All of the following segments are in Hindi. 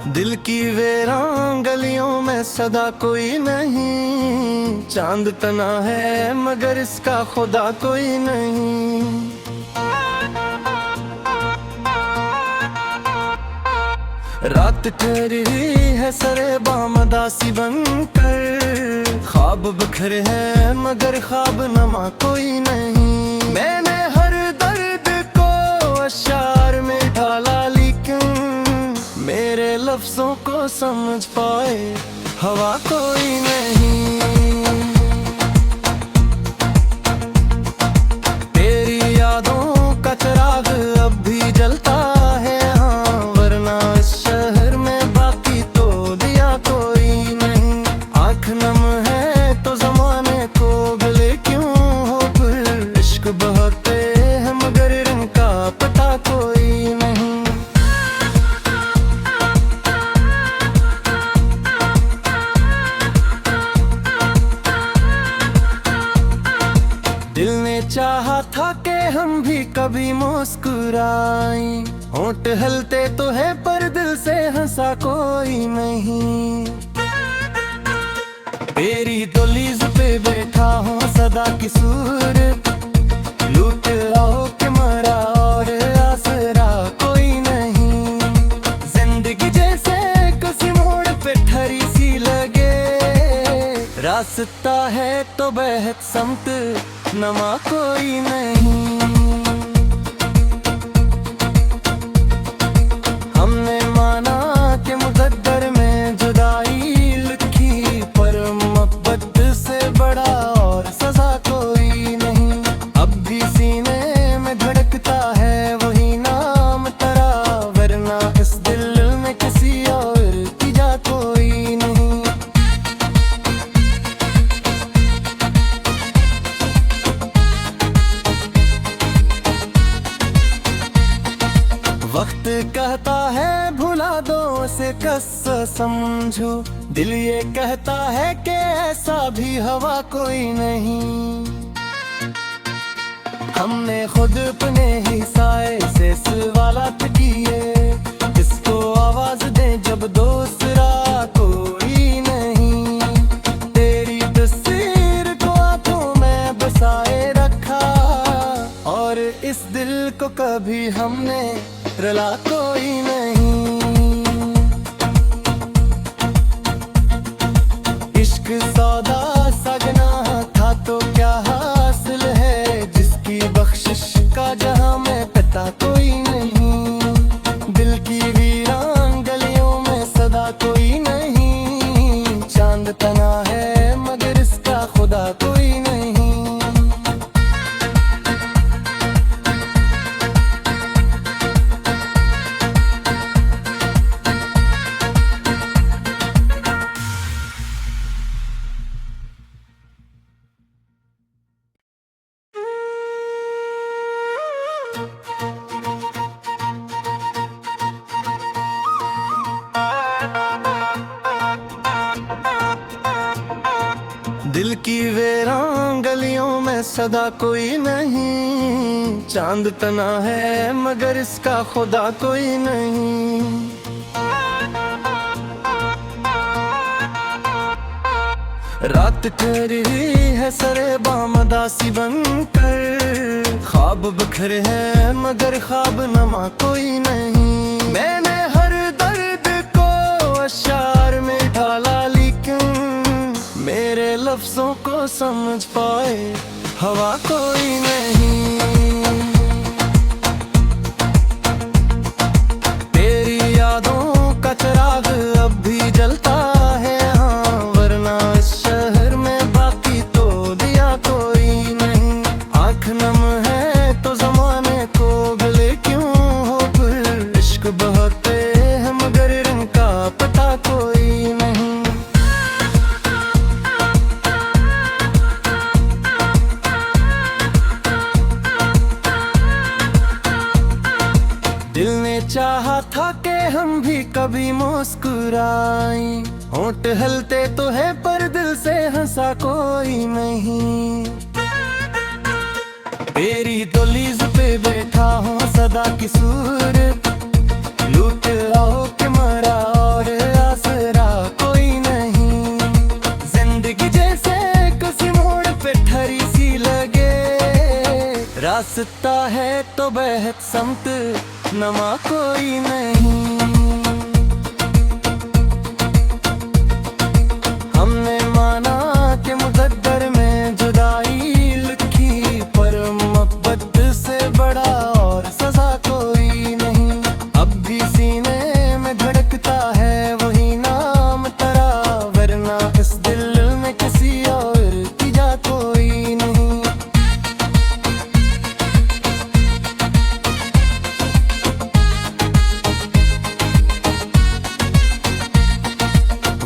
दिल की वीरान गलियों में सदा कोई नहीं, चांद तना है मगर इसका खुदा कोई नहीं। रात ठहरी है सरे बामदासी बनकर, ख्वाब बिखरे हैं मगर ख्वाब नमा कोई नहीं। मैंने हर दर्द को अशार में ढाला, लेकिन मेरे लफ्जों को समझ पाए हवा कोई नहीं। तेरी यादों का चिराग अब भी जलता है, हाँ, वरना इस शहर में बाकी तो दिया कोई नहीं। आँख नम है तो जमाने को गले क्यों हो फिर, इश्क बहते हैं मगर इनका पता कोई नहीं। दिल ने चाहा था कि हम भी कभी मुस्कुराएं, होंठ हलते तो है पर दिल से हंसा कोई नहीं। तेरी दहलीज पे बैठा हूँ सदा की सूरत, लूट आओ के मरा और आसरा कोई नहीं। जिंदगी जैसे किसी मोड़ पे ठहरी सी लगे, रास्ता है तो बेहद समत नमा कोई नहीं। हमने माना कि मुकद्दर में जुदाई लिखी, पर मोहब्बत से बड़ा और सजा कोई नहीं। अब भी सीने में धड़कता है वही नाम तेरा, वरना इस दिल में किसी और की जा कोई नहीं। वक्त कहता है भुला दो उसे कसम समझो, दिल ये कहता है कि ऐसा भी हवा कोई नहीं। हमने खुद अपने ही साए से सवालात किए, किसको आवाज दे जब दूसरा कोई नहीं। तेरी तस्वीर को आंखों में बसाए रखा, और इस दिल को कभी हमने रला कोई नहीं। इश्क सौदा सजना था तो क्या हासिल है, जिसकी बख्शिश का जहां में पता कोई नहीं। दिल की वीरान गलियों में सदा कोई नहीं, चांद तना है मगर इसका खुदा कोई नहीं। दिल की वीरान गलियों में सदा कोई नहीं, चांद तना है मगर इसका खुदा कोई नहीं। रात ठहरी है सरे बामदासी बनकर, ख्वाब बिखरे हैं मगर ख्वाब नमा कोई नहीं। मैंने हर दर्द को अशार में ढाला, लेकिन मेरे लफ्जों को समझ पाए हवा कोई नहीं। तेरी यादों का चिराग अब भी जलता है, हाँ, वरना इस शहर में बाकी तो दिया कोई नहीं। आँख नम है तो जमाने को गले क्यों हो फिर, इश्क बहते हैं मगर इनका पता कोई नहीं। दिल ने चाहा था कि हम भी कभी मुस्कुराएं, होंठ हलते तो है पर दिल से हंसा कोई नहीं। तेरी दहलीज पे बैठा हूँ सदा की सूरत, लूट आओ के मरा और आसरा कोई नहीं। जिंदगी जैसे किसी मोड़ पे ठहरी सी लगे, रास्ता है तो बेहद समत नमा कोई नहीं। हमने माना कि मुकद्दर में जुदाई लिखी, पर मोहब्बत से बड़ा और सजा कोई नहीं। अब भी सीने में धड़कता है वही नाम तेरा, वरना इस दिल में किसी और की जा कोई नहीं।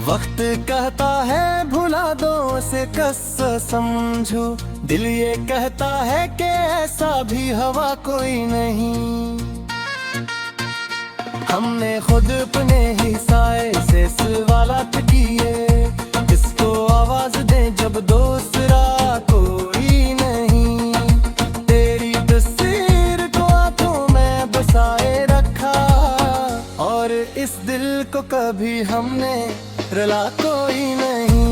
वक्त कहता है भुला दो उसे कसम समझो, दिल ये कहता है कि ऐसा भी हवा कोई नहीं। हमने खुद अपने ही साए से सवालात किए, किसको आवाज दे जब दूसरा कोई नहीं। तेरी तस्वीर को आंखों में बसाए रखा, और इस दिल को कभी हमने रला कोई नहीं।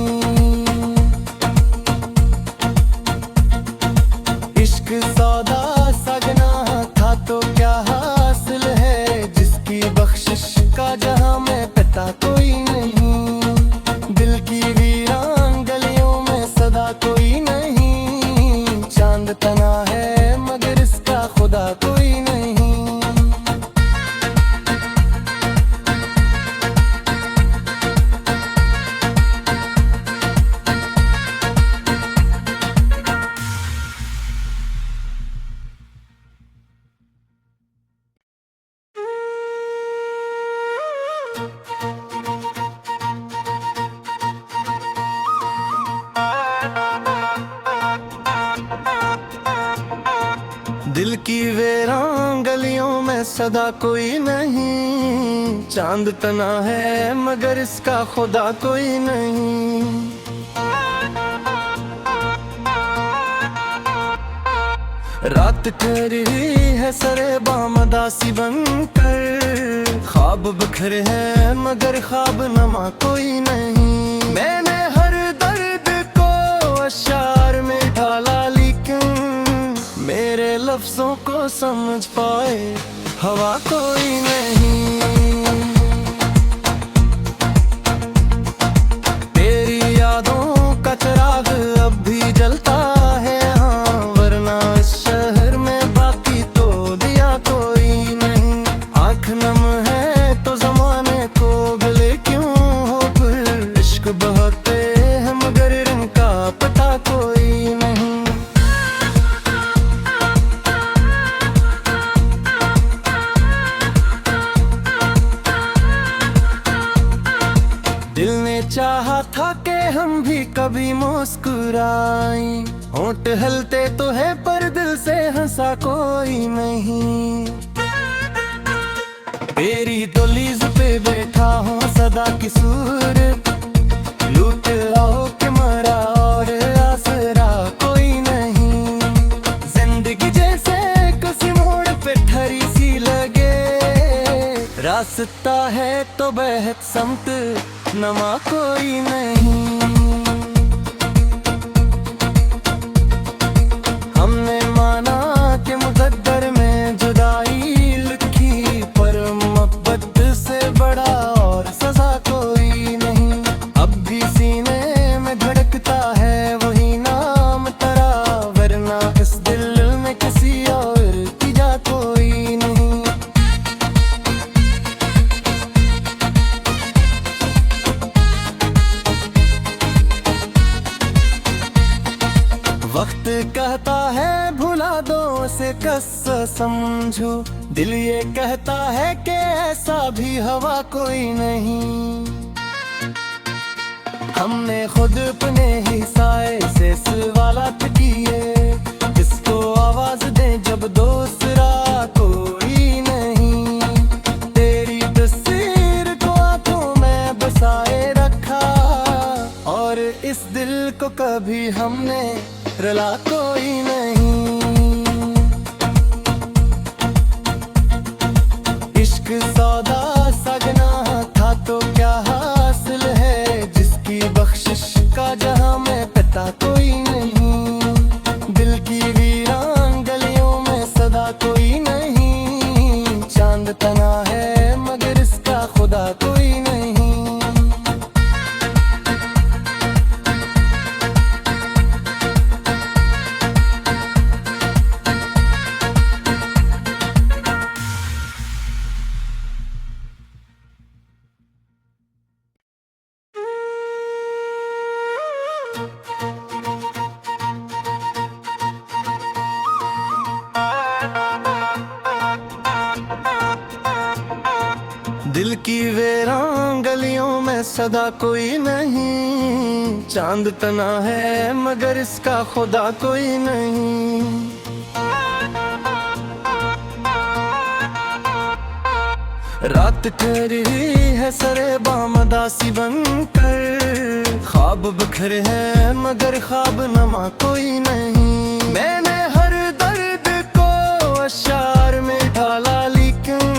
इश्क सौदा सजना था तो क्या हासिल है, जिसकी बख्शिश का जहां में पता कोई नहीं। दिल की वीरान गलियों में सदा कोई नहीं, चांद तना है मगर इसका खुदा कोई नहीं। दिल की वेरान गलियों में सदा कोई नहीं, चांद तना है मगर इसका खुदा कोई नहीं। रात ठहरी है सरे बामदासी बनकर, ख्वाब बिखरे हैं मगर ख्वाब नमा कोई नहीं। मैंने हर दर्द को अशार में ढाला, लेकिन मेरे लफ्जों को समझ पाए हवा कोई नहीं। तेरी यादों का चिराग अब भी जलता है, हाँ, वरना इस शहर में बाकी तो दिया कोई नहीं। आँख नम है तो जमाने को गले क्यों हो गुल, इश्क बहते हैं मगर इनका पता कोई नहीं। दिल ने चाहा था कि हम भी कभी मुस्कुराएं, होंठ हलते तो है पर दिल से हंसा कोई नहीं। तेरी दहलीज पे बैठा हूँ सदा की सूरत, लूट आओ के मरा और आसरा कोई नहीं। जिंदगी जैसे किसी मोड़ पे ठहरी सी लगे, रास्ता है तो बेहद समत नमा कोई नहीं। हमने माना कि मुकद्दर में जुदाई लिखी, पर मोहब्बत से बड़ा और सजा कोई नहीं। अब भी सीने में धड़कता है वही नाम तेरा, वरना इस दिल में किसी और की जा कोई नहीं। वक्त कहता है भुला दो उसे कसम समझो, दिल ये कहता है कि ऐसा भी हवा कोई नहीं। हमने खुद अपने ही साए से सवालात किए, किसको आवाज दे जब दूसरा कोई नहीं। तेरी तस्वीर को आंखों में बसाए रखा, और इस दिल को कभी हमने रुला कोई नहीं। इश्क सौदा सगना था तो क्या हासिल है, जिसकी बख्शिश का जहां में पता कोई नहीं। दिल की वीरान गलियों में सदा कोई नहीं, चांद तना है मगर इसका खुदा कोई नहीं। दिल की वेरान गलियों में सदा कोई नहीं, चांद तना है मगर इसका खुदा कोई नहीं। रात ठहरी है सरे बामदासी बनकर, ख्वाब बिखरे हैं मगर ख्वाब नमा कोई नहीं। मैंने हर दर्द को अशार में ढाला, लेकिन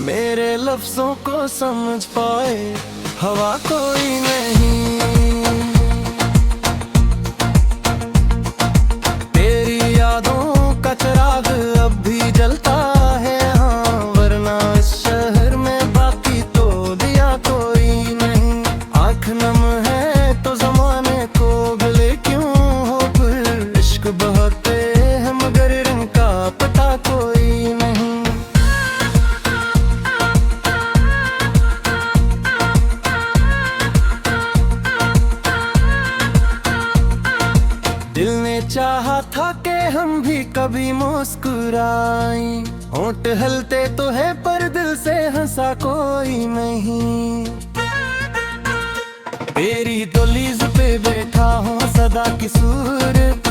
मेरे लफ्जों को समझ पाए हवा कोई नहीं। तेरी यादों का चिराग अब भी जलता है, हाँ, वरना इस शहर में बाकी तो दिया कोई नहीं। आँख नम है तो जमाने को गले क्यों हो गुल, इश्क बहते हैं मगर इनका पता कोई नहीं। दिल ने चाहा था कि हम भी कभी मुस्कुराएं, होंठ हलते तो है पर दिल से हंसा कोई नहीं। तेरी दहलीज पे बैठा हूँ सदा की सूरत,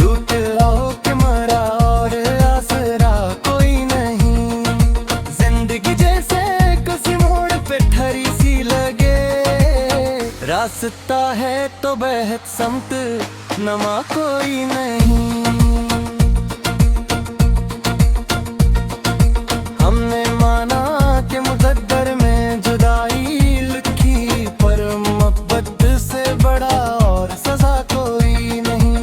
लूट आओ के मरा और आसरा कोई नहीं। जिंदगी जैसे किसी मोड़ पे ठहरी सी लगे, रास्ता है तो बेहद समत नमा कोई नहीं। हमने माना कि मुकद्दर में जुदाई लिखी, पर मोहब्बत से बड़ा और सजा कोई नहीं।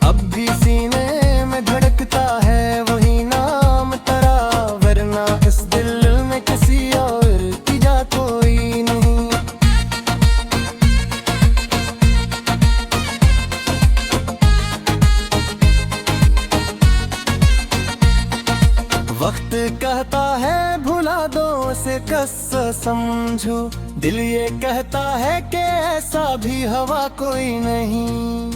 अब भी सीने में धड़कता है वही नाम तेरा, वरना इस दिल में किसी और की जा कोई नहीं। वक्त कहता है भुला दो उसे कसम समझो, दिल ये कहता है कि ऐसा भी हवा कोई नहीं।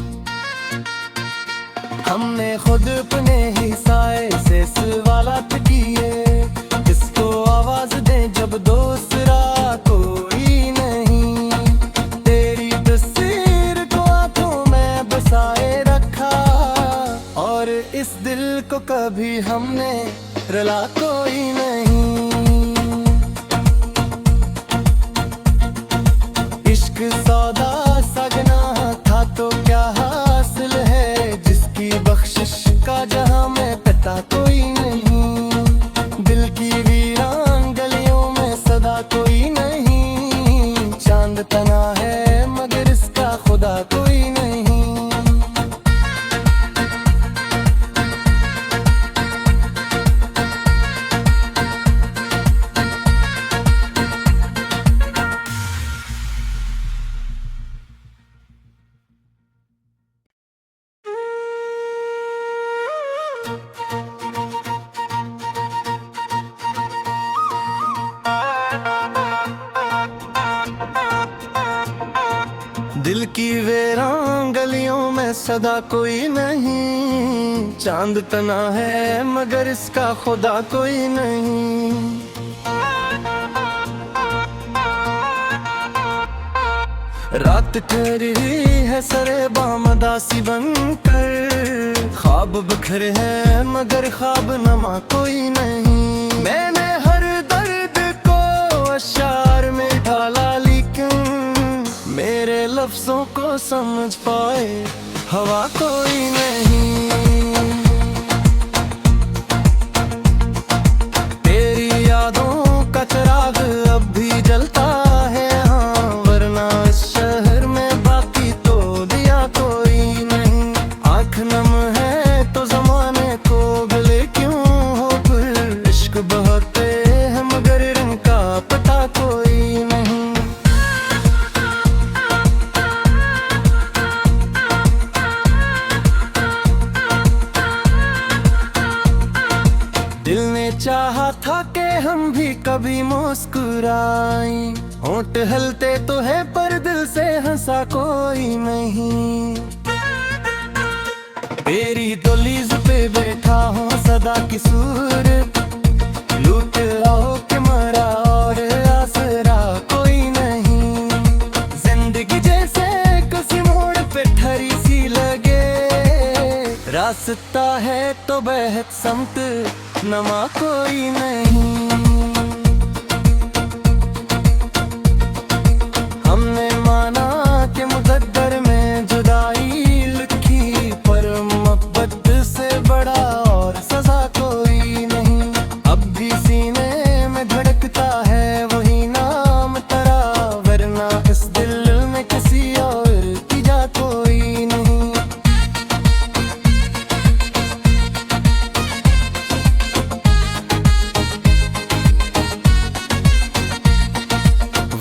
हमने खुद अपने ही साए से सवालात किए, किसको आवाज दे जब दूसरा कोई नहीं। तेरी तस्वीर को आंखों में बसाए रखा, और इस दिल को कभी हमने रुला कोई नहीं। इश्क सौदा सगना था तो क्या हासिल है, जिसकी बख्शिश का जहां में पता कोई नहीं। दिल की वीरान गलियों में सदा कोई नहीं, चांद तना है मगर इसका खुदा कोई नहीं। दिल की वेरान गलियों में सदा कोई नहीं, चांद तना है मगर इसका खुदा कोई नहीं। रात ठहरी है सरे बामदासी बनकर, ख्वाब बिखरे हैं मगर ख्वाब नमा कोई नहीं। मैंने हर दर्द को अशार में ढाला, लेकिन मेरे लफ्जों को समझ पाए हवा कोई नहीं। तेरी यादों का चिराग अब भी जलता है, हाँ, वरना इस शहर में बाकी तो दिया कोई नहीं। आँख नम है तो जमाने को गले क्यों हो गुल, इश्क बहते हैं मगर रंग का पता कोई नहीं। दिल ने चाहा था कि हम भी कभी मुस्कुराएं, होंठ हलते तो है पर दिल से हंसा कोई नहीं। तेरी दहलीज पे बैठा हूँ सदा की सूर, लूट आओ के मरा और आसरा कोई नहीं। जिंदगी जैसे किसी मोड़ पे ठहरी सी लगे, रास्ता है तो बेहद समत नमा कोई नहीं। हमने माना कि मुकद्दर में जुदाई लिखी, पर मोहब्बत से बड़ा और सजा कोई नहीं। अब भी सीने में धड़कता है वही नाम तेरा, वरना इस दिल में किसी और की जा कोई नहीं।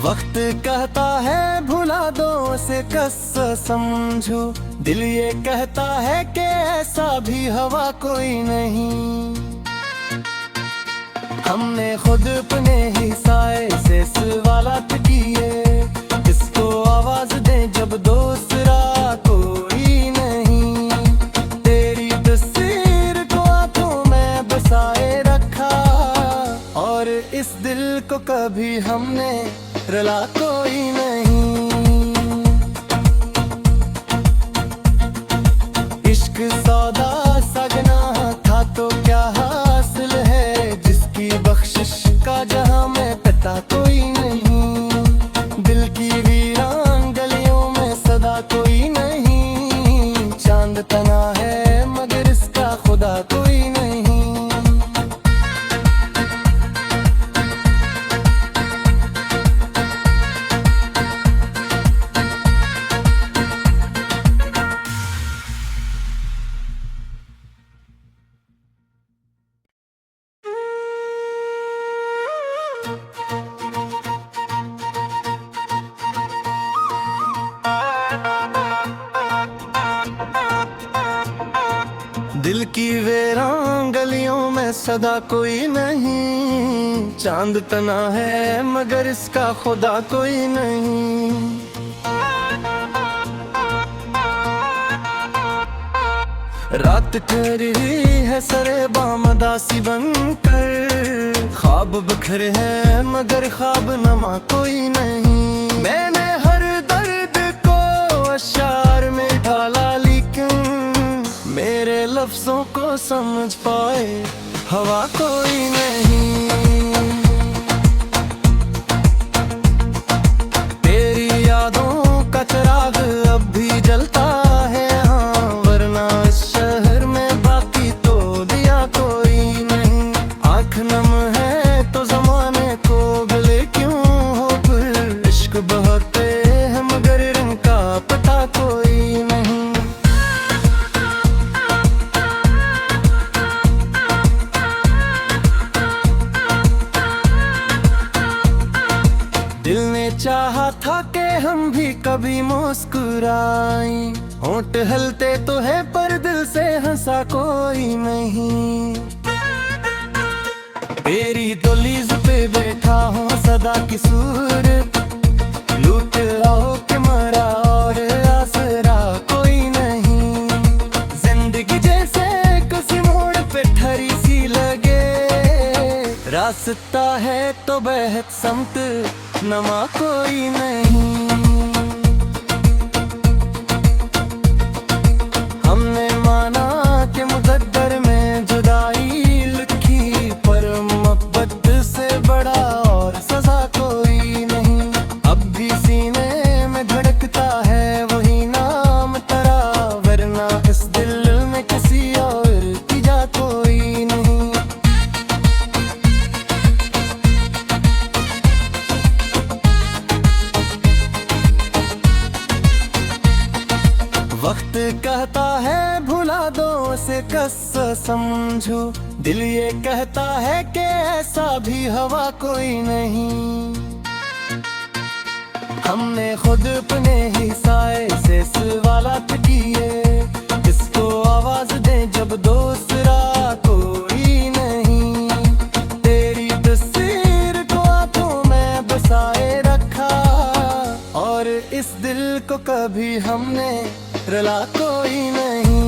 वक्त कहता है भुला दो उसे कसम समझो, दिल ये कहता है कि ऐसा भी हवा कोई नहीं। हमने खुद अपने ही साए से सवालात किए, किसको आवाज दे जब दूसरा कोई नहीं। तेरी तस्वीर को आंखों में बसाए रखा, और इस दिल को कभी हमने रला कोई नहीं। इश्क सौदा सगना था तो क्या हासिल है, जिसकी बख्शिश का जहां में पता कोई नहीं। दिल की वीरान गलियों में सदा कोई नहीं, चांद तना है मगर इसका खुदा कोई नहीं। दिल की वेरान गलियों में सदा कोई नहीं, चांद तना है मगर इसका खुदा कोई नहीं। रात ठहरी है सरे बामदासी बनकर, ख्वाब बिखरे हैं मगर ख्वाब नमा कोई नहीं। मैंने हर दर्द को अशार में ढाला, लेकिन मेरे लफ्जों को समझ पाए हवा कोई नहीं। तेरी यादों का चिराग अब भी जलता है, हाँ, वरना इस शहर में बाकी तो दिया कोई नहीं। आँख नम है तो जमाने को गले क्यों हो गुल, इश्क बहते हैं मगर रंग का पता कोई नहीं। दिल ने चाहा था कि हम भी कभी मुस्कुराएं, होंठ हलते तो है पर दिल से हंसा कोई नहीं। तेरी दहलीज पे बैठा हूँ सदा की सूर, लूट आओ के मरा और आसरा कोई नहीं। जिंदगी जैसे किसी मोड़ पे ठहरी सी लगे, रास्ता है तो बेहद समत नमा कोई नहीं। हमने माना कि मुकद्दर में जुदाई लिखी, पर मोहब्बत से बड़ा और सजा कोई नहीं। अब भी सीने में धड़कता है वक्त कहता है भुला दो उसे कसम समझो, दिल ये कहता है कि ऐसा भी हवा कोई नहीं। हमने खुद अपने ही साए से सवालात किए, किसको आवाज दें जब दूसरा कोई नहीं। तेरी तस्वीर को आंखों में बसाए रखा, और इस दिल को कभी हमने रुला कोई नहीं।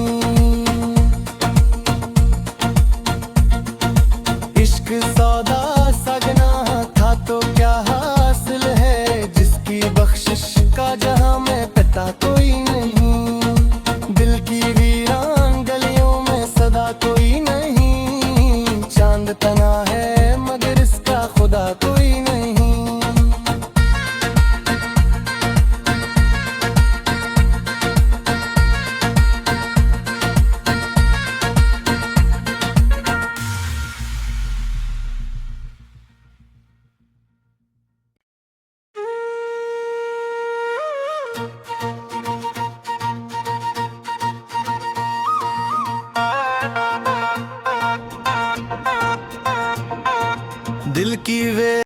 इश्क सौदा सगना था तो क्या हासिल है, जिसकी बख्शिश का जहां में पता कोई नहीं। दिल की वीरान गलियों में सदा कोई नहीं, चांद तना है मगर इसका खुदा कोई नहीं। दिल की वे